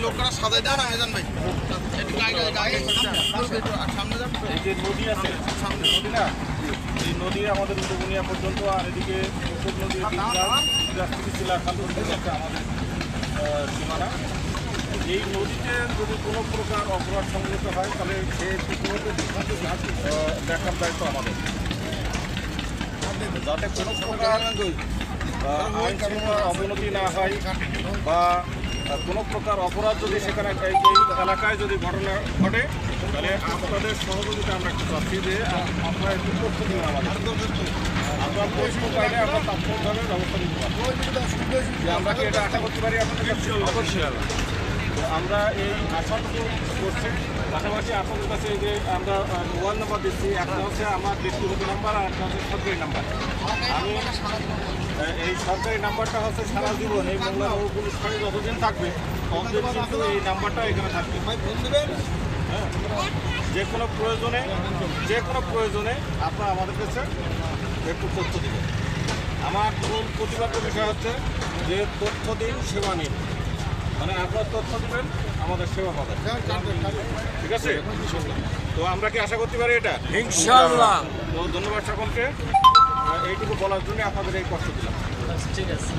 লোকরা সাজাই দেন আমি জান ভাই সামনে যান। এই যে নদী আছে সামনে নদী না, এই নদী আমাদের উদ্যোগনিয়া পর্যন্ত, আর এদিকে পুকুর নদী শিলাখালু হচ্ছে আমাদের সীমানা। এই নদীতে যদি কোনো প্রকার অপরাধ সংঘটিত হয় তাহলে সে দেখার দায়িত্ব আমাদের, যাতে কোনো প্রকার আইন শৃঙ্খলার অবনতি না হয় বা কোনো প্রকার অপরাধ যদি সেখানে এই এলাকায় যদি ঘটনা ঘটে তাহলে আপনাদের সহযোগিতা আমরা একটু চাচ্ছি যে আপনারা একটু তথ্য দিন আমাদের। আপনার পরিষ্কার পাইলে আমরা তাৎক্ষণিকভাবে ব্যবস্থা নিতে পারবো। যে আমরা কি এটা আশা করতে পারি আপনাদের কাছে? অবশ্যই। তো আমরা এই আশাটুকু করছি, পাশাপাশি আপনাদের কাছে যে আমরা মোবাইল নাম্বার দিচ্ছি, একটা হচ্ছে আমার ব্যক্তিগত নাম্বার আর একটা হচ্ছে সরকারি নাম্বার। আমি এই সরকারি নাম্বারটা হচ্ছে সারা জীবন এই মোংলা পুলিশ ফাঁড়ি যতদিন থাকবে ততদিন কিন্তু এই নাম্বারটা এখানে থাকবে। হ্যাঁ, যে কোনো প্রয়োজনে আপনারা আমাদের কাছে একটু তথ্য দেবেন। আমার মূল প্রতিবাদ্য বিষয় হচ্ছে যে তথ্য দিন সেবা নিন, মানে আপনার তথ্য দেবেন আমাদের সেবা পাবেন, ঠিক আছে? তো আমরা কি আশা করতে পারি এটা? ইনশাআল্লাহ। তো ধন্যবাদ সকলকে, এইটুকু বলার জন্য আপনাদের এই কষ্ট দিলাম। ঠিক আছে।